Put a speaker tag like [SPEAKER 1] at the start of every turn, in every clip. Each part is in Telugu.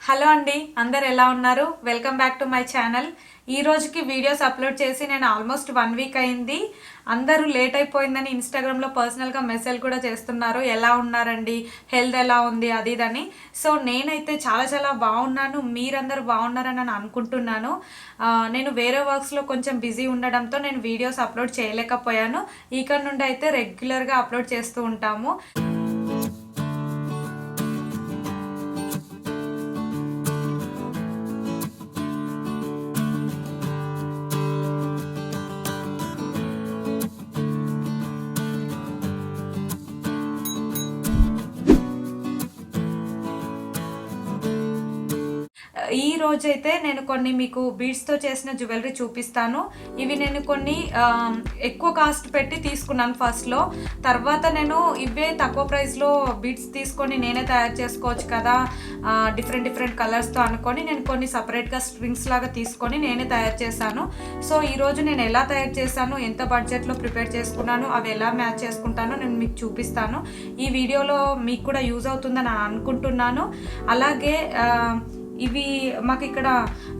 [SPEAKER 1] హలో అండి, అందరు ఎలా ఉన్నారు? Welcome back to my channel. ఈ రోజుకి వీడియోస్ అప్లోడ్ చేసి నేను ఆల్మోస్ట్ 1 వీక్ అయింది. అందరూ లేట్ అయిపోయిందని ఇన్స్టాగ్రామ్లో పర్సనల్గా మెసేజ్ కూడా చేస్తున్నారు, ఎలా ఉన్నారండి, హెల్త్ ఎలా ఉంది, అది ఇదని. సో నేనైతే చాలా బాగున్నాను, మీరందరూ బాగున్నారని నేను అనుకుంటున్నాను. నేను వేరే వర్క్స్లో కొంచెం బిజీ ఉండడంతో నేను వీడియోస్ అప్లోడ్ చేయలేకపోయాను. ఇక్కడ నుండి అయితే రెగ్యులర్గా అప్లోడ్ చేస్తూ ఉంటాము. ఈ రోజైతే నేను కొన్ని మీకు బీడ్స్తో చేసిన జ్యువెలరీ చూపిస్తాను. ఇవి నేను కొన్ని ఎక్కువ కాస్ట్ పెట్టి తీసుకున్నాను ఫస్ట్లో. తర్వాత నేను ఇవే తక్కువ ప్రైస్లో బీడ్స్ తీసుకొని నేనే తయారు చేసుకోవచ్చు కదా డిఫరెంట్ కలర్స్తో అనుకొని నేను కొన్ని సపరేట్గా స్ట్రింగ్స్ లాగా తీసుకొని నేనే తయారు చేశాను. సో ఈరోజు నేను ఎలా తయారు చేశాను, ఎంత బడ్జెట్లో ప్రిపేర్ చేసుకున్నాను, అవి ఎలా మ్యాచ్ చేసుకుంటానో నేను మీకు చూపిస్తాను. ఈ వీడియోలో మీకు కూడా యూజ్ అవుతుందని అనుకుంటున్నాను. అలాగే ఇవి మాకు ఇక్కడ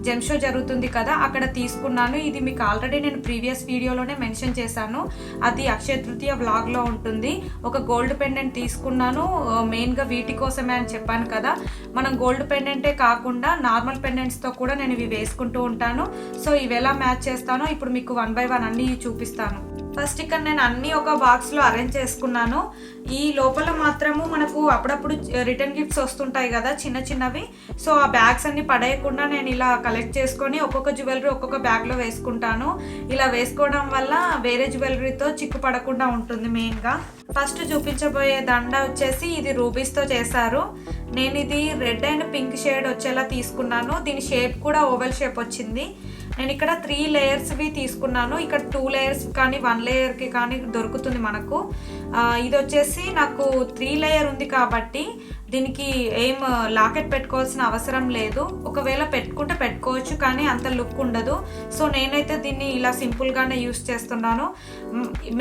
[SPEAKER 1] జెమ్షో జరుగుతుంది కదా, అక్కడ తీసుకున్నాను. ఇది మీకు ఆల్రెడీ నేను ప్రీవియస్ వీడియోలోనే మెన్షన్ చేశాను, అది అక్షయ తృతీయ వ్లాగ్లో ఉంటుంది. ఒక గోల్డ్ పెండెంట్ తీసుకున్నాను, మెయిన్గా వీటి కోసమే అని చెప్పాను కదా. మనం గోల్డ్ పెండెంటే కాకుండా నార్మల్ పెండెంట్స్తో కూడా నేను ఇవి వేసుకుంటూ ఉంటాను. సో ఇవి ఎలా మ్యాచ్ చేస్తానో ఇప్పుడు మీకు 1 by 1 అన్నీ చూపిస్తాను. ఫస్ట్ ఇక్కడ నేను అన్నీ ఒక బాక్స్లో అరేంజ్ చేసుకున్నాను. ఈ లోపల మాత్రము మనకు అప్పుడప్పుడు రిటర్న్ గిఫ్ట్స్ వస్తుంటాయి కదా చిన్నవి. సో ఆ బ్యాగ్స్ అన్ని పడేయకుండా నేను ఇలా కలెక్ట్ చేసుకొని ఒక్కొక్క జ్యువెలరీ ఒక్కొక్క బ్యాగ్లో వేసుకుంటాను. ఇలా వేసుకోవడం వల్ల వేరే జ్యువెలరీతో చిక్కు పడకుండా ఉంటుంది. మెయిన్గా ఫస్ట్ చూపించబోయే దండ వచ్చేసి ఇది రూబీస్తో చేశారు. నేను ఇది రెడ్ అండ్ పింక్ షేడ్ వచ్చేలా తీసుకున్నాను. దీని షేప్ కూడా ఓవెల్ షేప్ వచ్చింది. నేను ఇక్కడ 3 లేయర్స్వి తీసుకున్నాను. ఇక్కడ 2 లేయర్స్ కానీ 1 లేయర్కి కానీ దొరుకుతుంది మనకు. ఇది వచ్చేసి నాకు 3 లేయర్ ఉంది కాబట్టి దీనికి ఏం లాకెట్ పెట్టుకోవాల్సిన అవసరం లేదు. ఒకవేళ పెట్టుకుంటే పెట్టుకోవచ్చు, కానీ అంత లుక్ ఉండదు. సో నేనైతే దీన్ని ఇలా సింపుల్గానే యూస్ చేస్తున్నాను.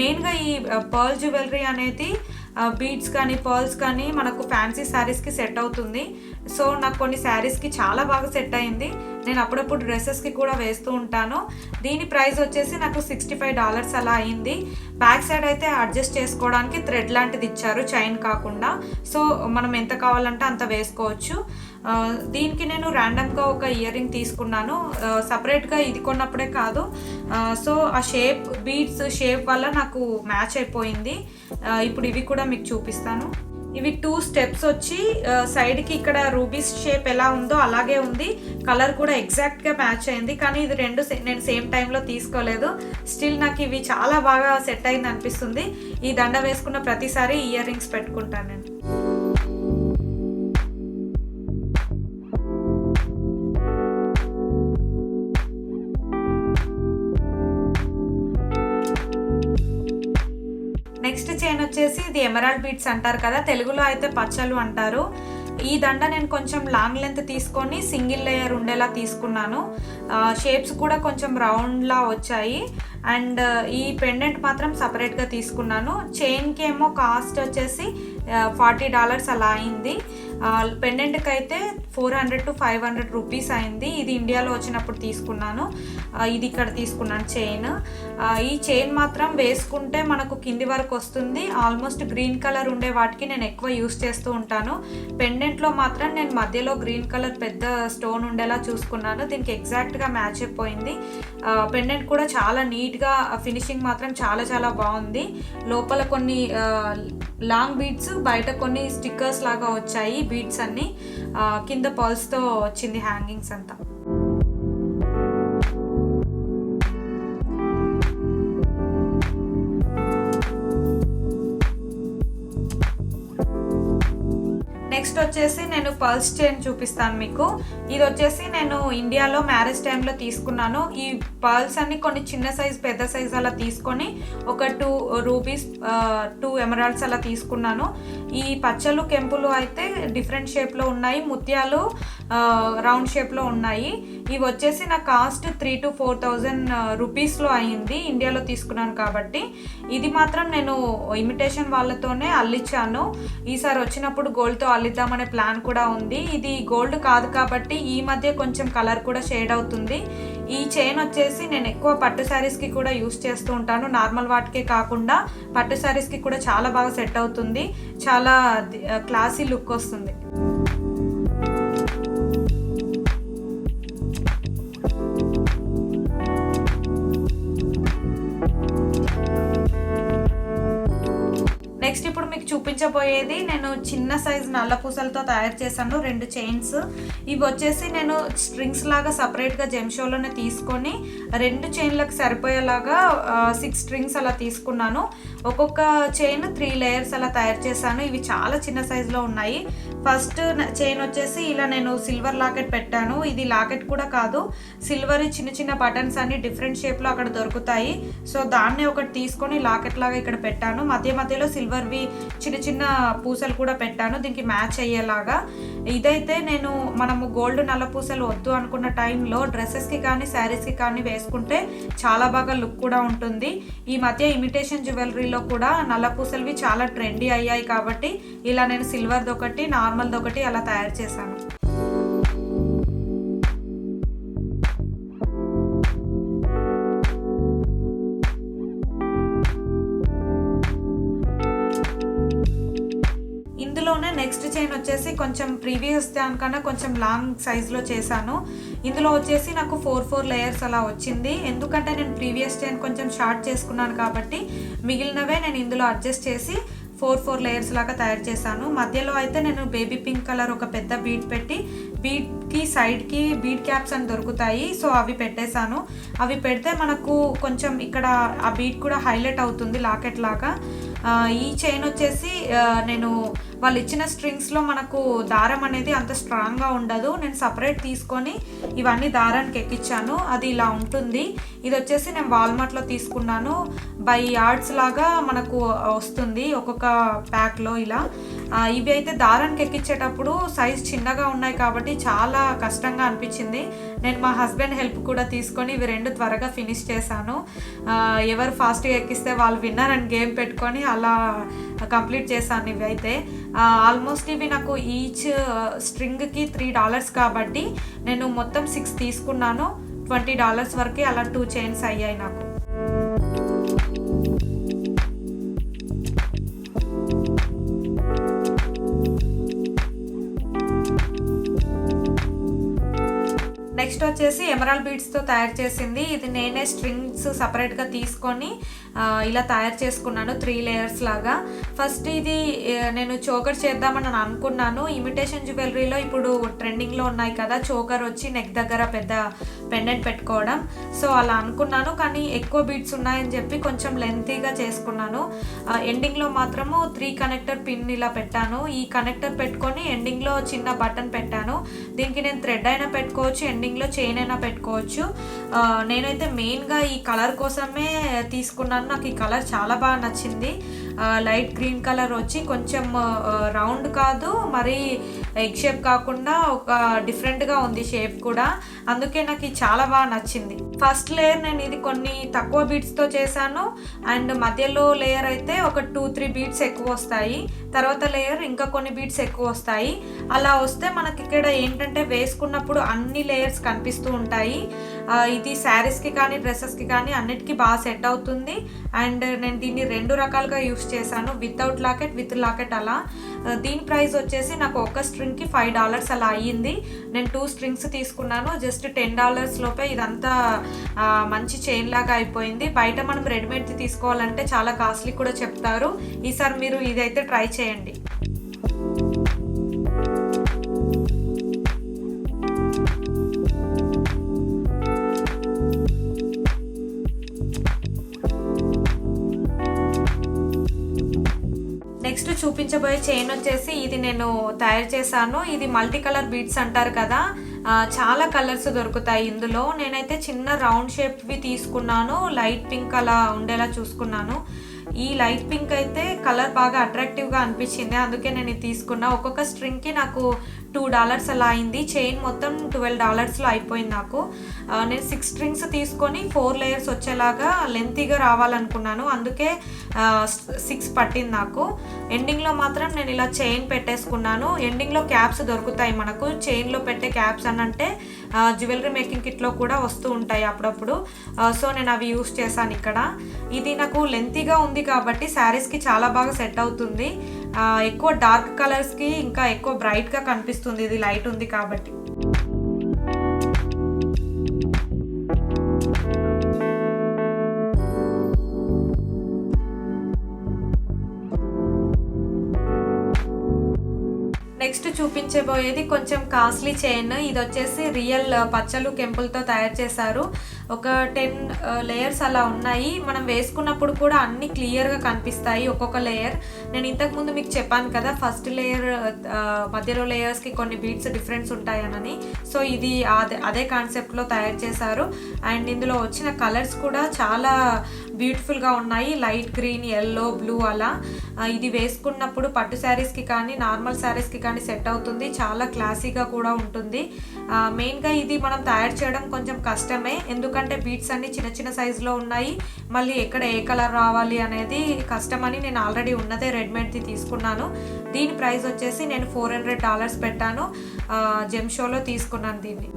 [SPEAKER 1] మెయిన్గా ఈ పర్ల్ జ్యువెలరీ అనేది బీడ్స్ కానీ పర్ల్స్ కానీ మనకు ఫ్యాన్సీ శారీస్కి సెట్ అవుతుంది. సో నాకు కొన్ని శారీస్కి చాలా బాగా సెట్ అయింది. నేను అప్పుడప్పుడు డ్రెస్సెస్కి కూడా వేస్తూ ఉంటాను. దీని ప్రైస్ వచ్చేసి నాకు $65 అలా అయింది. బ్యాక్ సైడ్ అయితే అడ్జస్ట్ చేసుకోవడానికి థ్రెడ్ లాంటిది ఇచ్చారు, చైన్ కాకుండా. సో మనం ఎంత కావాలంటే అంత వేసుకోవచ్చు. దీనికి నేను ర్యాండమ్గా ఒక ఇయర్ రింగ్ తీసుకున్నాను, సపరేట్గా ఇది కొన్నప్పుడే కాదు. సో ఆ షేప్ బీడ్స్ షేప్ వల్ల నాకు మ్యాచ్ అయిపోయింది. ఇప్పుడు ఇవి కూడా మీకు చూపిస్తాను. ఇవి 2 స్టెప్స్ వచ్చి సైడ్కి ఇక్కడ రూబీస్ షేప్ ఎలా ఉందో అలాగే ఉంది. కలర్ కూడా ఎగ్జాక్ట్గా మ్యాచ్ అయింది. కానీ ఇది రెండు నేను సేమ్ టైంలో తీసుకోలేదు. స్టిల్ నాకు ఇవి చాలా బాగా సెట్ అయింది అనిపిస్తుంది. ఈ దండ వేసుకున్న ప్రతిసారి ఇయర్ రింగ్స్ పెట్టుకుంటాను నేను. నెక్స్ట్ చైన్ వచ్చేసి ఇది ఎమరాల్డ్ బీడ్స్ అంటారు కదా, తెలుగులో అయితే పచ్చలు అంటారు. ఈ దండ నేను కొంచెం లాంగ్ లెంత్ తీసుకొని సింగిల్ లేయర్ ఉండేలా తీసుకున్నాను. షేప్స్ కూడా కొంచెం రౌండ్లా వచ్చాయి. అండ్ ఈ పెండెంట్ మాత్రం సపరేట్గా తీసుకున్నాను. చైన్కి ఏమో కాస్ట్ వచ్చేసి $40 అలా అయింది. పెండెంట్కి అయితే 400 to 500 రూపీస్ అయింది. ఇది ఇండియాలో వచ్చినప్పుడు తీసుకున్నాను. ఇది ఇక్కడ తీసుకున్నాను చైన్. ఈ చైన్ మాత్రం వేసుకుంటే మనకు కింది వరకు వస్తుంది. ఆల్మోస్ట్ గ్రీన్ కలర్ ఉండే వాటికి నేను ఎక్కువ యూస్ చేస్తూ ఉంటాను. పెండెంట్లో మాత్రం నేను మధ్యలో గ్రీన్ కలర్ పెద్ద స్టోన్ ఉండేలా చూసుకున్నాను. దీనికి ఎగ్జాక్ట్గా మ్యాచ్ అయిపోయింది. పెండెంట్ కూడా చాలా నీట్గా, ఫినిషింగ్ మాత్రం చాలా బాగుంది. లోపల కొన్ని లాంగ్ బీడ్స్, బయట కొన్ని స్టిక్కర్స్ లాగా వచ్చాయి బీడ్స్ అన్ని. కింద పర్ల్స్తో వచ్చింది హ్యాంగింగ్స్ అంతా. నెక్స్ట్ వచ్చేసి నేను పర్ల్స్ చైన్ చూపిస్తాను మీకు. ఇది వచ్చేసి నేను ఇండియాలో మ్యారేజ్ టైంలో తీసుకున్నాను. ఈ పర్ల్స్ అన్ని కొన్ని చిన్న సైజ్ పెద్ద సైజ్ అలా తీసుకొని ఒక 2 రూబీస్ 2 ఎమరాల్డ్స్ అలా తీసుకున్నాను. ఈ పచ్చలు కెంపులు అయితే డిఫరెంట్ షేప్లో ఉన్నాయి, ముత్యాలు రౌండ్ షేప్లో ఉన్నాయి. ఇవి వచ్చేసి నా కాస్ట్ 3,000 to 4,000 రూపీస్లో అయింది, ఇండియాలో తీసుకున్నాను కాబట్టి. ఇది మాత్రం నేను ఇమిటేషన్ వాళ్ళతోనే అల్లించాను. ఈసారి వచ్చినప్పుడు గోల్డ్తో మళ్ళిద్దామనే ప్లాన్ కూడా ఉంది. ఇది గోల్డ్ కాదు కాబట్టి ఈ మధ్య కొంచెం కలర్ కూడా షేడ్ అవుతుంది. ఈ చైన్ వచ్చేసి నేను ఎక్కువ పట్టు శారీస్కి కూడా యూస్ చేస్తూ ఉంటాను. నార్మల్ వాటికే కాకుండా పట్టు శారీస్కి కూడా చాలా బాగా సెట్ అవుతుంది. చాలా క్లాసీ లుక్ వస్తుంది. నెక్స్ట్ ఇప్పుడు మీకు చూపించబోయేది నేను చిన్న సైజు నల్ల పూసలతో తయారు చేశాను 2 చైన్స్. ఇవి వచ్చేసి నేను స్ట్రింగ్స్ లాగా సపరేట్గా జెమ్షోలోనే తీసుకొని 2 చైన్లకు సరిపోయేలాగా 6 స్ట్రింగ్స్ అలా తీసుకున్నాను. ఒక్కొక్క చైన్ 3 లేయర్స్ అలా తయారు చేశాను. ఇవి చాలా చిన్న సైజులో ఉన్నాయి. ఫస్ట్ చైన్ వచ్చేసి ఇలా నేను సిల్వర్ లాకెట్ పెట్టాను. ఇది లాకెట్ కూడా కాదు, సిల్వర్ చిన్న చిన్న బటన్స్ అన్ని డిఫరెంట్ షేప్లో అక్కడ దొరుకుతాయి. సో దాన్ని ఒకటి తీసుకొని లాకెట్ లాగా ఇక్కడ పెట్టాను. మధ్య మధ్యలో సిల్వర్వి చిన్న చిన్న పూసలు కూడా పెట్టాను దీనికి మ్యాచ్ అయ్యేలాగా. ఇదైతే నేను మనము గోల్డ్ నల్ల పూసలు వద్దు అనుకున్న టైంలో డ్రెస్సెస్కి కానీ శారీస్కి కానీ వేసుకుంటే చాలా బాగా లుక్ కూడా ఉంటుంది. ఈ మధ్య ఇమిటేషన్ జ్యువెలరీలో కూడా నల్ల పూసలవి చాలా ట్రెండీ అయ్యాయి కాబట్టి ఇలా నేను సిల్వర్ది ఒకటి నార్మల్ది ఒకటి అలా తయారు చేశాను. ఇందులోనే నెక్స్ట్ చైన్ వచ్చేసి కొంచెం ప్రీవియస్ దానికన్నా కొంచెం లాంగ్ సైజులో చేశాను. ఇందులో వచ్చేసి నాకు 4 లేయర్స్ అలా వచ్చింది. ఎందుకంటే నేను ప్రీవియస్ చైన్ కొంచెం షార్ట్ చేసుకున్నాను కాబట్టి మిగిలినవే నేను ఇందులో అడ్జస్ట్ చేసి 4 లేయర్స్ లాగా తయారు చేశాను. మధ్యలో అయితే నేను బేబీ పింక్ కలర్ ఒక పెద్ద బీడ్ పెట్టి బీడ్కి సైడ్కి బీడ్ క్యాప్స్ అని దొరుకుతాయి. సో అవి పెట్టేశాను. అవి పెడితే మనకు కొంచెం ఇక్కడ ఆ బీడ్ కూడా హైలైట్ అవుతుంది లాకెట్ లాగా. ఈ చైన్ వచ్చేసి నేను వాళ్ళు ఇచ్చిన స్ట్రింగ్స్లో మనకు దారం అనేది అంత స్ట్రాంగ్గా ఉండదు. నేను సపరేట్ తీసుకొని ఇవన్నీ దారానికి ఎక్కించాను. అది ఇలా ఉంటుంది. ఇది వచ్చేసి నేను వాల్మార్ట్లో తీసుకున్నాను. బై యార్డ్స్ లాగా మనకు వస్తుంది ఒక్కొక్క ప్యాక్లో ఇలా. ఇవి అయితే దారానికి ఎక్కించేటప్పుడు సైజ్ చిన్నగా ఉన్నాయి కాబట్టి చాలా కష్టంగా అనిపించింది. నేను మా హస్బెండ్ హెల్ప్ కూడా తీసుకొని ఇవి 2 త్వరగా ఫినిష్ చేశాను. ఎవరు ఫాస్ట్గా ఎక్కిస్తే వాళ్ళు విన్నర్ అని గేమ్ పెట్టుకొని అలా కంప్లీట్ చేశాను. ఇవి అయితే ఆల్మోస్ట్ ఇవి నాకు ఈచ్ స్ట్రింగ్కి $3 కాబట్టి నేను మొత్తం 6 తీసుకున్నాను. $20 వరకు అలా 2 చైన్స్ అయ్యాయి నాకు. నెక్స్ట్ వచ్చేసి ఎమరాల్డ్ బీడ్స్తో తయారు చేసింది. ఇది నేనే స్ట్రింగ్స్ సపరేట్గా తీసుకొని ఇలా తయారు చేసుకున్నాను 3 లేయర్స్ లాగా. ఫస్ట్ ఇది నేను చోకర్ చేద్దామని అనుకున్నాను. ఇమిటేషన్ జ్యువెలరీలో ఇప్పుడు ట్రెండింగ్లో ఉన్నాయి కదా చోకర్ వచ్చి నెక్ దగ్గర పెద్ద పెండెంట్ పెట్టుకోవడం. సో అలా అనుకున్నాను కానీ ఎక్కువ బీడ్స్ ఉన్నాయని చెప్పి కొంచెం లెంతీగా చేసుకున్నాను. ఎండింగ్లో మాత్రము 3 కనెక్టర్ పిన్ ఇలా పెట్టాను. ఈ కనెక్టర్ పెట్టుకొని ఎండింగ్లో చిన్న బటన్ పెట్టాను. దీనికి నేను థ్రెడ్ అయినా పెట్టుకోవచ్చు, ఎండింగ్లో చైన్ అయినా పెట్టుకోవచ్చు. నేనైతే మెయిన్గా ఈ కలర్ కోసమే తీసుకున్నాను. నాకు ఈ కలర్ చాలా బాగా నచ్చింది. లైట్ గ్రీన్ కలర్ వచ్చి కొంచెం రౌండ్ కాదు మరి ఎగ్ షేప్ కాకుండా ఒక డిఫరెంట్గా ఉంది షేప్ కూడా. అందుకే నాకు ఇది చాలా బాగా నచ్చింది. ఫస్ట్ లేయర్ నేను ఇది కొన్ని తక్కువ బీడ్స్తో చేశాను. అండ్ మధ్యలో లేయర్ అయితే ఒక 2-3 బీడ్స్ ఎక్కువ వస్తాయి. తర్వాత లేయర్ ఇంకా కొన్ని బీడ్స్ ఎక్కువ వస్తాయి. అలా వస్తే మనకి ఇక్కడ ఏంటంటే వేసుకున్నప్పుడు అన్ని లేయర్స్ కనిపిస్తూ ఉంటాయి. ఇది శారీస్కి కానీ డ్రెస్సెస్కి కానీ అన్నిటికీ బాగా సెట్ అవుతుంది. అండ్ నేను దీన్ని 2 రకాలుగా యూస్ చేశాను, వితౌట్ లాకెట్ విత్ లాకెట్ అలా. దీని ప్రైస్ వచ్చేసి నాకు ఒక స్ట్రింగ్కి $5 అలా అయ్యింది. నేను 2 స్ట్రింగ్స్ తీసుకున్నాను. జస్ట్ $10 లోపే ఇదంతా మంచి చైన్ లాగా అయిపోయింది. బయట మనం రెడీమేడ్ తీసుకోవాలంటే చాలా కాస్ట్లీ కూడా చెప్తారు. ఈసారి మీరు ఇదైతే ట్రై చేయండి. నెక్స్ట్ చూపించబోయే చైన్ వచ్చేసి ఇది నేను తయారు చేశాను. ఇది మల్టీ కలర్ బీడ్స్ అంటారు కదా, చాలా కలర్స్ దొరుకుతాయి ఇందులో. నేనైతే చిన్న రౌండ్ షేప్వి తీసుకున్నాను, లైట్ పింక్ అలా ఉండేలా చూసుకున్నాను. ఈ లైట్ పింక్ అయితే కలర్ బాగా అట్రాక్టివ్గా అనిపించింది, అందుకే నేను ఇది తీసుకున్నా. ఒక్కొక్క స్ట్రింగ్కి నాకు $2 అలా అయింది. చైన్ మొత్తం $12లో అయిపోయింది నాకు. నేను 6 స్ట్రింగ్స్ తీసుకొని 4 లేయర్స్ వచ్చేలాగా లెంతీగా రావాలనుకున్నాను, అందుకే 6 పట్టింది నాకు. ఎండింగ్లో మాత్రం నేను ఇలా చైన్ పెట్టేసుకున్నాను. ఎండింగ్లో క్యాప్స్ దొరుకుతాయి మనకు, చైన్లో పెట్టే క్యాప్స్ అని అంటే జ్యువెలరీ మేకింగ్ కిట్లో కూడా వస్తూ ఉంటాయి అప్పుడప్పుడు. సో నేను అవి యూస్ చేశాను ఇక్కడ. ఇది నాకు లెంతీగా ఉంది కాబట్టి శారీస్కి చాలా బాగా సెట్ అవుతుంది. ఎక్కువ డార్క్ కలర్స్కి ఇంకా ఎక్కువ బ్రైట్గా కనిపిస్తుంది ఇది లైట్ ఉంది కాబట్టి. నెక్స్ట్ చూపించబోయేది కొంచెం కాస్ట్లీ చైన్. ఇది వచ్చేసి రియల్ పచ్చలు కెంపులతో తయారు చేశారు. ఒక 10 లేయర్స్ అలా ఉన్నాయి. మనం వేసుకున్నప్పుడు కూడా అన్ని క్లియర్గా కనిపిస్తాయి ఒక్కొక్క లేయర్. నేను ఇంతకుముందు మీకు చెప్పాను కదా, ఫస్ట్ లేయర్ మధ్యలో లేయర్స్కి కొన్ని బీడ్స్ డిఫరెన్స్ ఉంటాయనని. సో ఇది అదే కాన్సెప్ట్లో తయారు చేశారు. అండ్ ఇందులో వచ్చిన కలర్స్ కూడా చాలా బ్యూటిఫుల్గా ఉన్నాయి. లైట్ గ్రీన్, ఎల్లో, బ్లూ అలా. ఇది వేసుకున్నప్పుడు పట్టు శారీస్కి కానీ నార్మల్ శారీస్కి కానీ సెట్ అవుతుంది. చాలా క్లాసీగా కూడా ఉంటుంది. మెయిన్గా ఇది మనం తయారు చేయడం కొంచెం కష్టమే, ఎందుకంటే బీడ్స్ అన్ని చిన్న చిన్న సైజులో ఉన్నాయి. మళ్ళీ ఎక్కడ ఏ కలర్ రావాలి అనేది కష్టమని నేను ఆల్రెడీ ఉన్నదే రెడీమేడ్ది తీసుకున్నాను. దీని ప్రైస్ వచ్చేసి నేను $400 పెట్టాను. జెమ్షోలో తీసుకున్నాను దీన్ని.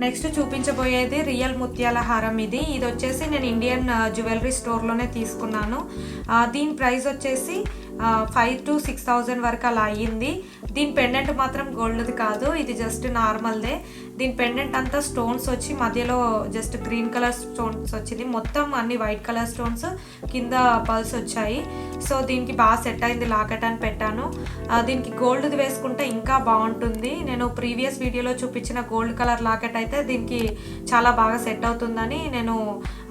[SPEAKER 1] నెక్స్ట్ చూపించబోయేది రియల్ ముత్యాల హారం. ఇది వచ్చేసి నేను ఇండియన్ జ్యువెలరీ స్టోర్లోనే తీసుకున్నాను. దీని ప్రైస్ వచ్చేసి 5,000 to 6,000 వరకు అలా అయ్యింది. దీని పెండెంట్ మాత్రం గోల్డ్ది కాదు, ఇది జస్ట్ నార్మల్దే. దీని పెండెంట్ అంతా స్టోన్స్ వచ్చి మధ్యలో జస్ట్ గ్రీన్ కలర్ స్టోన్స్ వచ్చింది. మొత్తం అన్ని వైట్ కలర్ స్టోన్స్, కింద పల్స్ వచ్చాయి. సో దీనికి బాగా సెట్ అయింది, లాకెట్ అని పెట్టాను. దీనికి గోల్డ్ది వేసుకుంటే ఇంకా బాగుంటుంది. నేను ప్రీవియస్ వీడియోలో చూపించిన గోల్డ్ కలర్ లాకెట్ అయితే దీనికి చాలా బాగా సెట్ అవుతుందని నేను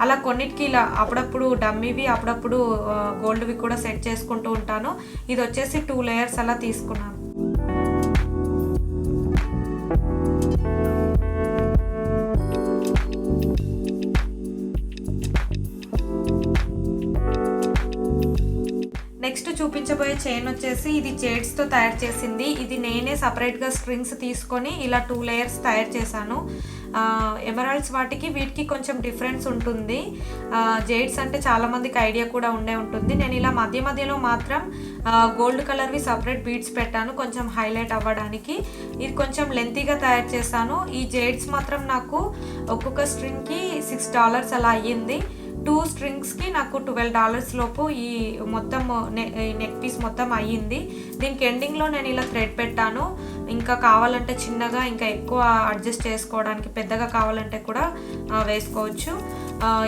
[SPEAKER 1] అలా కొన్నిటికి ఇలా అప్పుడప్పుడు డమ్మీవి అప్పుడప్పుడు గోల్డ్వి కూడా సెట్ చేసుకుంటూ ఉంటాను. ఇది వచ్చేసి 2 లేయర్స్ అలా తీసుకున్నాను. నెక్స్ట్ చూపించబోయే చైన్ వచ్చేసి ఇది జేడ్స్తో తయారు చేసింది. ఇది నేనే సపరేట్గా స్ట్రింగ్స్ తీసుకొని ఇలా 2 లేయర్స్ తయారు చేశాను. ఎమరాల్డ్స్ వాటికి వీటికి కొంచెం డిఫరెన్స్ ఉంటుంది. జేడ్స్ అంటే చాలామందికి ఐడియా కూడా ఉంటుంది. నేను ఇలా మధ్య మధ్యలో మాత్రం గోల్డ్ కలర్వి సపరేట్ బీడ్స్ పెట్టాను కొంచెం హైలైట్ అవ్వడానికి. ఇది కొంచెం లెంతీగా తయారు చేశాను. ఈ జేడ్స్ మాత్రం నాకు ఒక్కొక్క స్ట్రింగ్కి $6 అలా అయ్యింది. 2 స్ట్రింగ్స్కి నాకు $12 లోపు ఈ మొత్తం నెక్ పీస్ మొత్తం అయ్యింది. దీనికి ఎండింగ్లో నేను ఇలా థ్రెడ్ పెట్టాను. ఇంకా కావాలంటే చిన్నగా ఇంకా ఎక్కువ అడ్జస్ట్ చేసుకోవడానికి, పెద్దగా కావాలంటే కూడా వేసుకోవచ్చు.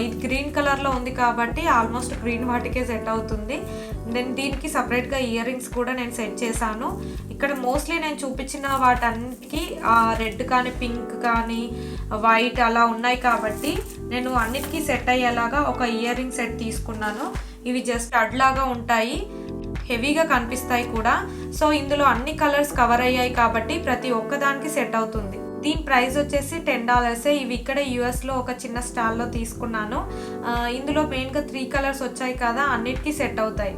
[SPEAKER 1] ఇది గ్రీన్ కలర్లో ఉంది కాబట్టి ఆల్మోస్ట్ గ్రీన్ వాటికే సెట్ అవుతుంది. నేను దీనికి సపరేట్గా ఇయర్ రింగ్స్ కూడా నేను సెట్ చేశాను. ఇక్కడ మోస్ట్లీ నేను చూపించిన వాటన్నిటికీ రెడ్ కానీ పింక్ కానీ వైట్ అలా ఉన్నాయి కాబట్టి నేను అన్నిటికీ సెట్ అయ్యేలాగా ఒక ఇయర్ రింగ్ సెట్ తీసుకున్నాను. ఇవి జస్ట్ అడ్లాగా ఉంటాయి, హెవీగా కనిపిస్తాయి కూడా. సో ఇందులో అన్ని కలర్స్ కవర్ అయ్యాయి కాబట్టి ప్రతి ఒక్కదానికి సెట్ అవుతుంది. దీని ప్రైస్ వచ్చేసి $10. ఇవి ఇక్కడ యూఎస్లో ఒక చిన్న స్టాల్లో తీసుకున్నాను. ఇందులో మెయిన్గా 3 కలర్స్ వచ్చాయి కదా, అన్నిటికీ సెట్ అవుతాయి.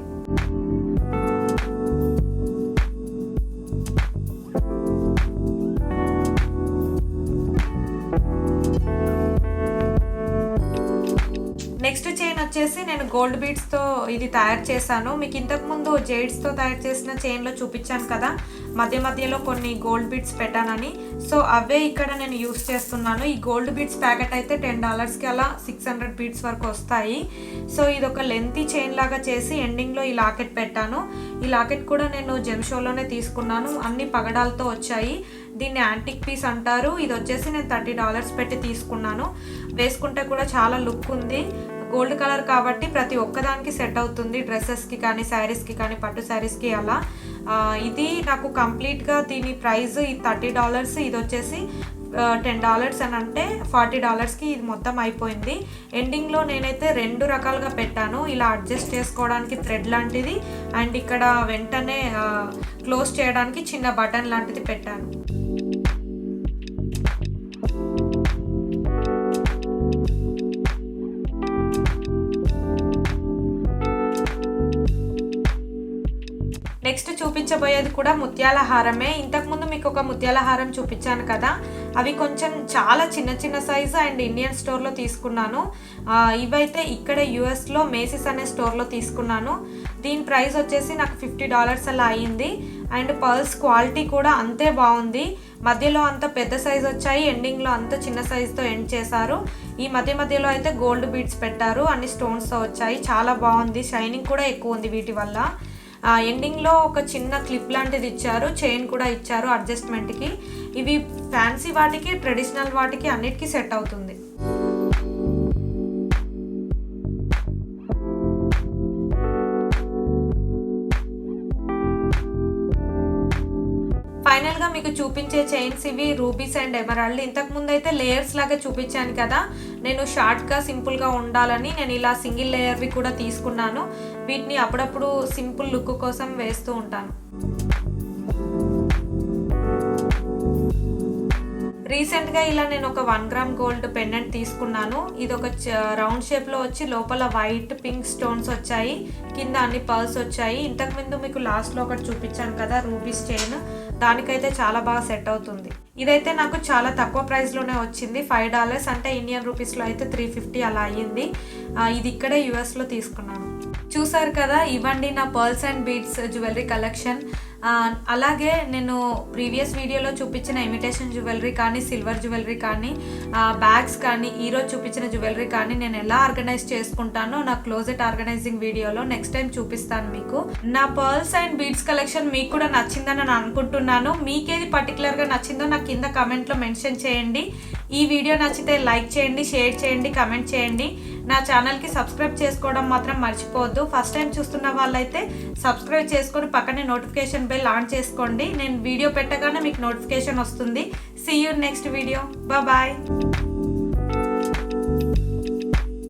[SPEAKER 1] నెక్స్ట్ చైన్ వచ్చేసి నేను గోల్డ్ బీడ్స్తో ఇది తయారు చేశాను. మీకు ఇంతకుముందు జేడ్స్తో తయారు చేసిన చైన్లో చూపించాను కదా, మధ్య మధ్యలో కొన్ని గోల్డ్ బీడ్స్ పెట్టానని. సో అవే ఇక్కడ నేను యూస్ చేస్తున్నాను. ఈ గోల్డ్ బీడ్స్ ప్యాకెట్ అయితే $10కి అలా 600 బీడ్స్ వరకు వస్తాయి. సో ఇది ఒక లెంతీ చైన్ లాగా చేసి ఎండింగ్లో ఈ లాకెట్ పెట్టాను. ఈ లాకెట్ కూడా నేను జెమ్షోలోనే తీసుకున్నాను. అన్ని పగడాలతో వచ్చాయి. దీన్ని యాంటిక్ పీస్ అంటారు. ఇది వచ్చేసి నేను $30 పెట్టి తీసుకున్నాను. వేసుకుంటే కూడా చాలా లుక్ ఉంది. గోల్డ్ కలర్ కాబట్టి ప్రతి ఒక్కదానికి సెట్ అవుతుంది, డ్రెస్సెస్కి కానీ శారీస్కి కానీ పట్టు శారీస్కి అలా. ఇది నాకు కంప్లీట్గా దీని ప్రైస్ ఈ $30, ఇది వచ్చేసి $10 అని అంటే $40కి ఇది మొత్తం అయిపోయింది. ఎండింగ్లో నేనైతే 2 రకాలుగా పెట్టాను. ఇలా అడ్జస్ట్ చేసుకోవడానికి థ్రెడ్ లాంటిది అండ్ ఇక్కడ వెంటనే క్లోజ్ చేయడానికి చిన్న బటన్ లాంటిది పెట్టాను. చూపించబోయేది కూడా ముత్యాల హారమే. ఇంతకుముందు మీకు ఒక ముత్యాల హారం చూపించాను కదా, అవి కొంచెం చాలా చిన్న చిన్న సైజు అండ్ ఇండియన్ స్టోర్లో తీసుకున్నాను. ఇవైతే ఇక్కడ యుఎస్లో మేసిస్ అనే స్టోర్లో తీసుకున్నాను. దీని ప్రైస్ వచ్చేసి నాకు $50 అలా అయ్యింది. అండ్ పర్ల్స్ క్వాలిటీ కూడా అంతే బాగుంది. మధ్యలో అంత పెద్ద సైజ్ వచ్చాయి, ఎండింగ్లో అంత చిన్న సైజుతో ఎండ్ చేశారు. ఈ మధ్యలో అయితే గోల్డ్ బీడ్స్ పెట్టారు, అన్ని స్టోన్స్తో వచ్చాయి. చాలా బాగుంది, షైనింగ్ కూడా ఎక్కువ ఉంది వీటి వల్ల. ఎండింగ్లో ఒక చిన్న క్లిప్ లాంటిది ఇచ్చారు, చైన్ కూడా ఇచ్చారు అడ్జస్ట్మెంట్కి. ఇవి ఫ్యాన్సీ వాటికి, ట్రెడిషనల్ వాటికి అన్నిటికీ సెట్ అవుతుంది. ఫైనల్గా మీకు చూపించే చైన్స్ ఇవి రూబీస్ అండ్ ఎమరాల్డ్. ఇంతకుముందు అయితే లేయర్స్ లాగా చూపించాను కదా, నేను షార్ట్గా సింపుల్గా ఉండాలని నేను ఇలా సింగిల్ లేయర్వి కూడా తీసుకున్నాను. వీటిని అప్పుడప్పుడు సింపుల్ లుక్ కోసం వేస్తూ ఉంటాను. రీసెంట్గా ఇలా నేను ఒక 1 గ్రామ్ గోల్డ్ పెండెంట్ తీసుకున్నాను. ఇది ఒక రౌండ్ షేప్లో వచ్చి లోపల వైట్ పింక్ స్టోన్స్ వచ్చాయి, కింద అన్ని పర్ల్స్ వచ్చాయి. ఇంతకుముందు మీకు లాస్ట్లో ఒకటి చూపించాను కదా రూబీస్ చైన్, దానికైతే చాలా బాగా సెట్ అవుతుంది. ఇదైతే నాకు చాలా తక్కువ ప్రైస్లోనే వచ్చింది, $5 అంటే ఇండియన్ రూపీస్లో అయితే 350 అలా అయ్యింది. ఇది ఇక్కడే యుఎస్లో తీసుకున్నాను. చూసారు కదా, ఇవ్వండి నా pearls and beads jewellery collection. అలాగే నేను ప్రీవియస్ వీడియోలో చూపించిన ఇమిటేషన్ జ్యువెలరీ కానీ, సిల్వర్ జ్యువెలరీ కానీ, బ్యాగ్స్ కానీ, ఈరోజు చూపించిన జ్యువెలరీ కానీ నేను ఎలా ఆర్గనైజ్ చేసుకుంటానో నా క్లోజెట్ ఆర్గనైజింగ్ వీడియోలో నెక్స్ట్ టైం చూపిస్తాను మీకు. నా పర్ల్స్ అండ్ బీడ్స్ కలెక్షన్ మీకు కూడా నచ్చిందని నేను అనుకుంటున్నాను. మీకేది పర్టికులర్గా నచ్చిందో నాకు కింద కమెంట్లో మెన్షన్ చేయండి. ఈ వీడియో నచ్చితే లైక్ చేయండి, షేర్ చేయండి, కమెంట్ చేయండి. నా ఛానల్కి సబ్స్క్రైబ్ చేసుకోవడం మాత్రం మర్చిపోవద్దు. ఫస్ట్ టైం చూస్తున్న వాళ్ళైతే సబ్స్క్రైబ్ చేసుకొని పక్కనే నోటిఫికేషన్ బెల్ ఆన్ చేసుకోండి. నేను వీడియో పెట్టగానే మీకు నోటిఫికేషన్ వస్తుంది. See you next video. Bye.